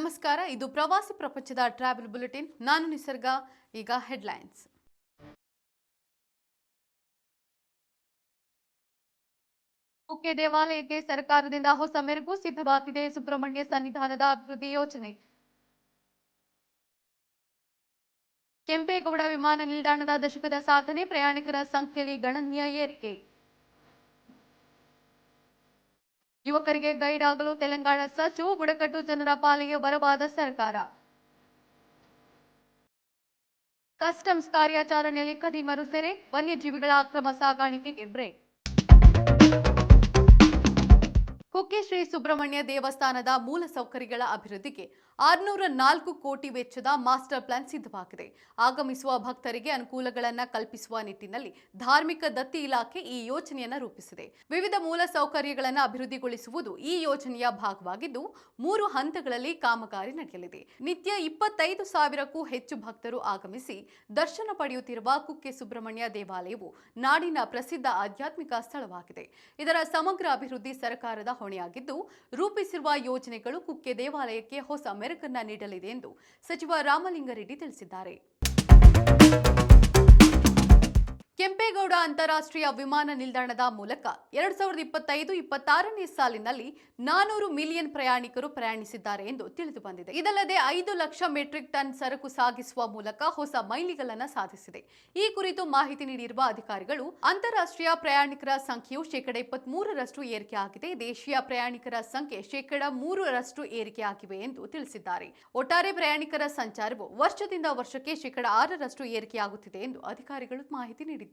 ನಮಸ್ಕಾರ, ಇದು ಪ್ರವಾಸಿ ಪ್ರಪಂಚದ ಟ್ರಾವೆಲ್ ಬುಲೆಟಿನ್. ನಾನು ನಿಸರ್ಗ. ಈಗ ಹೆಡ್ಲೈನ್ಸ್. ಕುಕ್ಕೆ ದೇವಾಲಯಕ್ಕೆ ಸರ್ಕಾರದಿಂದ ಹೊಸ ಮೆರುಗು ಸಿದ್ಧವಾಗಿದೆ. ಸುಬ್ರಹ್ಮಣ್ಯ ಸನ್ನಿಧಾನದ ಅಭಿವೃದ್ಧಿ ಯೋಜನೆ. ಕೆಂಪೇಗೌಡ ವಿಮಾನ ನಿಲ್ದಾಣದ ದಶಕದ ಸಾಧನೆ, ಪ್ರಯಾಣಿಕರ ಸಂಖ್ಯೆಯಲ್ಲಿ ಗಣನೀಯ ಏರಿಕೆ. ಯುವಕರಿಗೆ ಗೈಡ್ ಆಗಲು ತೆಲಂಗಾಣ ಸಜ್ಜು, ಬುಡಕಟ್ಟು ಜನರ ಪಾಲಿಗೆ ಬರವಾದ ಸರ್ಕಾರ. ಕಸ್ಟಮ್ಸ್ ಕಾರ್ಯಾಚರಣೆಯಲ್ಲಿ ಖದೀಮರು ಸೆರೆ, ವನ್ಯಜೀವಿಗಳ ಅಕ್ರಮ ಸಾಗಾಣಿಕೆಗೆ ಬ್ರೇಕ್. ಕುಕ್ಕೆ ಶ್ರೀ ಸುಬ್ರಹ್ಮಣ್ಯ ದೇವಸ್ಥಾನದ ಮೂಲ ಸೌಕರ್ಯಗಳ ಅಭಿವೃದ್ಧಿಗೆ 604 ಕೋಟಿ ವೆಚ್ಚದ ಮಾಸ್ಟರ್ ಪ್ಲಾನ್ ಸಿದ್ಧವಾಗಿದೆ. ಆಗಮಿಸುವ ಭಕ್ತರಿಗೆ ಅನುಕೂಲಗಳನ್ನು ಕಲ್ಪಿಸುವ ನಿಟ್ಟಿನಲ್ಲಿ ಧಾರ್ಮಿಕ ದತ್ತಿ ಇಲಾಖೆ ಈ ಯೋಜನೆಯನ್ನು ರೂಪಿಸಿದೆ. ವಿವಿಧ ಮೂಲ ಸೌಕರ್ಯಗಳನ್ನು ಅಭಿವೃದ್ಧಿಗೊಳಿಸುವುದು ಈ ಯೋಜನೆಯ ಭಾಗವಾಗಿದ್ದು 3 ಹಂತಗಳಲ್ಲಿ ಕಾಮಗಾರಿ ನಡೆಯಲಿದೆ. ನಿತ್ಯ 25,000ಕ್ಕೂ ಹೆಚ್ಚು ಭಕ್ತರು ಆಗಮಿಸಿ ದರ್ಶನ ಪಡೆಯುತ್ತಿರುವ ಕುಕ್ಕೆ ಸುಬ್ರಹ್ಮಣ್ಯ ದೇವಾಲಯವು ನಾಡಿನ ಪ್ರಸಿದ್ಧ ಆಧ್ಯಾತ್ಮಿಕ ಸ್ಥಳವಾಗಿದೆ. ಇದರ ಸಮಗ್ರ ಅಭಿವೃದ್ಧಿ ಸರ್ಕಾರದ ಹೊಣೆಯಾಗಿದ್ದು, ರೂಪಿಸಿರುವ ಯೋಜನೆಗಳು ಕುಕ್ಕೆ ದೇವಾಲಯಕ್ಕೆ ಹೊಸ ಮೆರುಗನ್ನ ನೀಡಲಿದೆ ಎಂದು ಸಚಿವ ರಾಮಲಿಂಗಾರೆಡ್ಡಿ ತಿಳಿಸಿದ್ದಾರೆ. ಕೆಂಪೇಗೌಡ ಅಂತಾರಾಷ್ಟ್ರೀಯ ವಿಮಾನ ನಿಲ್ದಾಣದ ಮೂಲಕ 2025-26ನೇ ಸಾಲಿನಲ್ಲಿ 400 ಮಿಲಿಯನ್ ಪ್ರಯಾಣಿಕರು ಪ್ರಯಾಣಿಸಿದ್ದಾರೆ ಎಂದು ತಿಳಿದು ಬಂದಿದೆ. ಇದಲ್ಲದೆ 5 ಲಕ್ಷ ಮೆಟ್ರಿಕ್ ಟನ್ ಸರಕು ಸಾಗಿಸುವ ಮೂಲಕ ಹೊಸ ಮೈಲಿಗಲ್ಲನ್ನು ಸಾಧಿಸಿದೆ. ಈ ಕುರಿತು ಮಾಹಿತಿ ನೀಡಿರುವ ಅಧಿಕಾರಿಗಳು, ಅಂತಾರಾಷ್ಟ್ರೀಯ ಪ್ರಯಾಣಿಕರ ಸಂಖ್ಯೆಯು 23% ಏರಿಕೆಯಾಗಿದೆ. ದೇಶೀಯ ಪ್ರಯಾಣಿಕರ ಸಂಖ್ಯೆ 3% ಏರಿಕೆಯಾಗಿವೆ ಎಂದು ತಿಳಿಸಿದ್ದಾರೆ. ಒಟ್ಟಾರೆ ಪ್ರಯಾಣಿಕರ ಸಂಚಾರವು ವರ್ಷದಿಂದ ವರ್ಷಕ್ಕೆ 6% ಏರಿಕೆಯಾಗುತ್ತಿದೆ ಎಂದು ಅಧಿಕಾರಿಗಳು ಮಾಹಿತಿ ನೀಡಿದ್ದಾರೆ.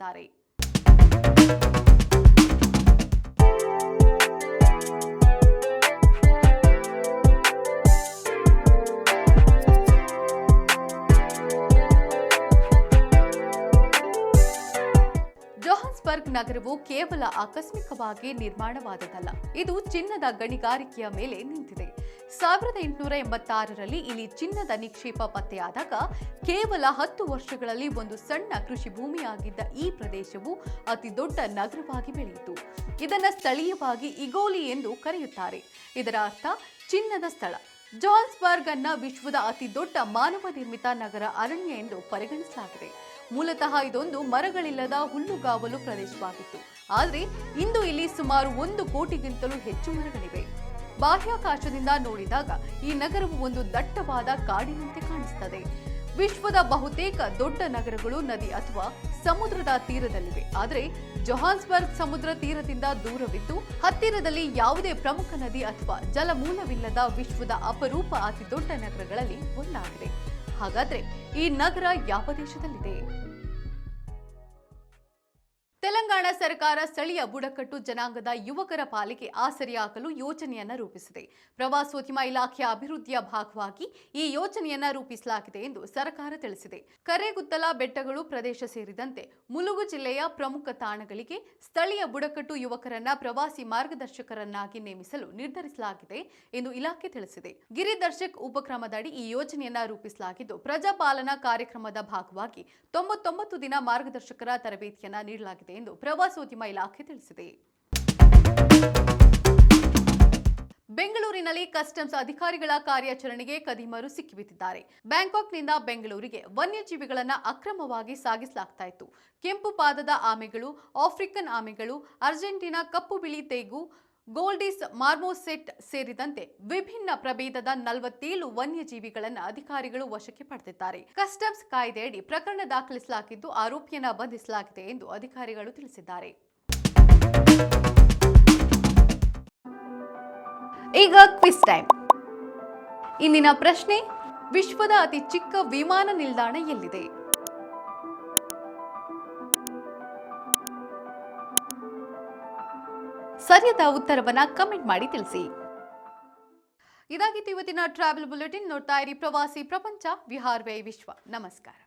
ಜೋಹಾನ್ಸ್ಬರ್ಗ್ ನಗರವು ಕೇವಲ ಆಕಸ್ಮಿಕವಾಗಿ ನಿರ್ಮಾಣವಾದದಲ್ಲ, ಇದು ಚಿನ್ನದ ಗಣಿಗಾರಿಕೆಯ ಮೇಲೆ ನಿಂತಿದೆ. 1886ರಲ್ಲಿ ಇಲ್ಲಿ ಚಿನ್ನದ ನಿಕ್ಷೇಪ ಪತ್ತೆಯಾದಾಗ ಕೇವಲ 10 ವರ್ಷಗಳಲ್ಲಿ ಒಂದು ಸಣ್ಣ ಕೃಷಿ ಭೂಮಿಯಾಗಿದ್ದ ಈ ಪ್ರದೇಶವು ಅತಿ ದೊಡ್ಡ ನಗರವಾಗಿ ಬೆಳೆಯಿತು. ಇದನ್ನು ಸ್ಥಳೀಯವಾಗಿ ಇಗೋಲಿ ಎಂದು ಕರೆಯುತ್ತಾರೆ. ಇದರ ಅರ್ಥ ಚಿನ್ನದ ಸ್ಥಳ. ಜೋಹಾನ್ಸ್ಬರ್ಗ್ ಅನ್ನು ವಿಶ್ವದ ಅತಿ ದೊಡ್ಡ ಮಾನವ ನಿರ್ಮಿತ ನಗರ ಅರಣ್ಯ ಎಂದು ಪರಿಗಣಿಸಲಾಗಿದೆ. ಮೂಲತಃ ಇದೊಂದು ಮರಗಳಿಲ್ಲದ ಹುಲ್ಲುಗಾವಲು ಪ್ರದೇಶವಾಗಿತ್ತು. ಆದರೆ ಇಂದು ಇಲ್ಲಿ ಸುಮಾರು 1 ಕೋಟಿಗಿಂತಲೂ ಹೆಚ್ಚು ಮರಗಳಿವೆ. ಬಾಹ್ಯಾಕಾಶದಿಂದ ನೋಡಿದಾಗ ಈ ನಗರವು ಒಂದು ದಟ್ಟವಾದ ಕಾಡಿನಂತೆ ಕಾಣಿಸುತ್ತದೆ. ವಿಶ್ವದ ಬಹುತೇಕ ದೊಡ್ಡ ನಗರಗಳು ನದಿ ಅಥವಾ ಸಮುದ್ರದ ತೀರದಲ್ಲಿವೆ. ಆದರೆ ಜೋಹಾನ್ಸ್ಬರ್ಗ್ ಸಮುದ್ರ ತೀರದಿಂದ ದೂರವಿದ್ದು ಹತ್ತಿರದಲ್ಲಿ ಯಾವುದೇ ಪ್ರಮುಖ ನದಿ ಅಥವಾ ಜಲಮೂಲವಿಲ್ಲದ ವಿಶ್ವದ ಅಪರೂಪ ಅತಿ ದೊಡ್ಡ ನಗರಗಳಲ್ಲಿ ಒಂದಾಗಿದೆ. ಹಾಗಾದ್ರೆ ಈ ನಗರ ಯಾವ ದೇಶದಲ್ಲಿದೆ? ತೆಲಂಗಾಣ ಸರ್ಕಾರ ಸ್ಥಳೀಯ ಬುಡಕಟ್ಟು ಜನಾಂಗದ ಯುವಕರ ಪಾಲಿಗೆ ಆಸರೆಯಾಗಲು ಯೋಜನೆಯನ್ನು ರೂಪಿಸಿದೆ. ಪ್ರವಾಸೋದ್ಯಮ ಇಲಾಖೆಯ ಅಭಿವೃದ್ಧಿಯ ಭಾಗವಾಗಿ ಈ ಯೋಜನೆಯನ್ನು ರೂಪಿಸಲಾಗಿದೆ ಎಂದು ಸರ್ಕಾರ ತಿಳಿಸಿದೆ. ಕರೆಗುತ್ತಲ ಬೆಟ್ಟಗಳು ಪ್ರದೇಶ ಸೇರಿದಂತೆ ಮುಲುಗು ಜಿಲ್ಲೆಯ ಪ್ರಮುಖ ತಾಣಗಳಿಗೆ ಸ್ಥಳೀಯ ಬುಡಕಟ್ಟು ಯುವಕರನ್ನ ಪ್ರವಾಸಿ ಮಾರ್ಗದರ್ಶಕರನ್ನಾಗಿ ನೇಮಿಸಲು ನಿರ್ಧರಿಸಲಾಗಿದೆ ಎಂದು ಇಲಾಖೆ ತಿಳಿಸಿದೆ. ಗಿರಿದರ್ಶಕ್ ಉಪಕ್ರಮದಡಿ ಈ ಯೋಜನೆಯನ್ನು ರೂಪಿಸಲಾಗಿದ್ದು, ಪ್ರಜಾಪಾಲನಾ ಕಾರ್ಯಕ್ರಮದ ಭಾಗವಾಗಿ 99 ದಿನ ಮಾರ್ಗದರ್ಶಕರ ತರಬೇತಿಯನ್ನು ನೀಡಲಾಗಿದೆ ಎಂದು ಪ್ರವಾಸೋದ್ಯಮ ಇಲಾಖೆ ತಿಳಿಸಿದೆ. ಬೆಂಗಳೂರಿನಲ್ಲಿ ಕಸ್ಟಮ್ಸ್ ಅಧಿಕಾರಿಗಳ ಕಾರ್ಯಾಚರಣೆಗೆ ಖದೀಮರು ಸಿಕ್ಕಿಬಿದ್ದಿದ್ದಾರೆ. ಬ್ಯಾಂಕಾಕ್ನಿಂದ ಬೆಂಗಳೂರಿಗೆ ವನ್ಯಜೀವಿಗಳನ್ನು ಅಕ್ರಮವಾಗಿ ಸಾಗಿಸಲಾಗ್ತಾ ಇತ್ತು. ಕೆಂಪು ಪಾದದ ಆಮೆಗಳು, ಆಫ್ರಿಕನ್ ಆಮೆಗಳು, ಅರ್ಜೆಂಟೀನಾ ಕಪ್ಪು ಬಿಳಿ ತೇಗು, ಗೋಲ್ಡಿಸ್ ಮಾರ್ಮೋಸೆಟ್ ಸೇರಿದಂತೆ ವಿಭಿನ್ನ ಪ್ರಭೇದದ 47 ವನ್ಯಜೀವಿಗಳನ್ನು ಅಧಿಕಾರಿಗಳು ವಶಕ್ಕೆ ಪಡೆದಿದ್ದಾರೆ. ಕಸ್ಟಮ್ಸ್ ಕಾಯ್ದೆಯಡಿ ಪ್ರಕರಣ ದಾಖಲಿಸಲಾಗಿದ್ದು ಆರೋಪಿಯನ್ನ ಬಂಧಿಸಲಾಗಿದೆ ಎಂದು ಅಧಿಕಾರಿಗಳು ತಿಳಿಸಿದ್ದಾರೆ. ಈಗ ಕ್ವಿಜ್ ಟೈಮ್. ಇಂದಿನ ಪ್ರಶ್ನೆ, ವಿಶ್ವದ ಅತಿ ಚಿಕ್ಕ ವಿಮಾನ ನಿಲ್ದಾಣ ಎಲ್ಲಿದೆ? ಸರಿಯಾದ ಉತ್ತರವನ್ನ ಕಮೆಂಟ್ ಮಾಡಿ ತಿಳಿಸಿ. ಇದಾಗಿತ್ತು ಇವತ್ತಿನ ಟ್ರಾವೆಲ್ ಬುಲೆಟಿನ್. ನೋಡ್ತಾ ಇರಿ ಪ್ರವಾಸಿ ಪ್ರಪಂಚ, ವಿಹಾರ್ ವೇ ವಿಶ್ವ. ನಮಸ್ಕಾರ.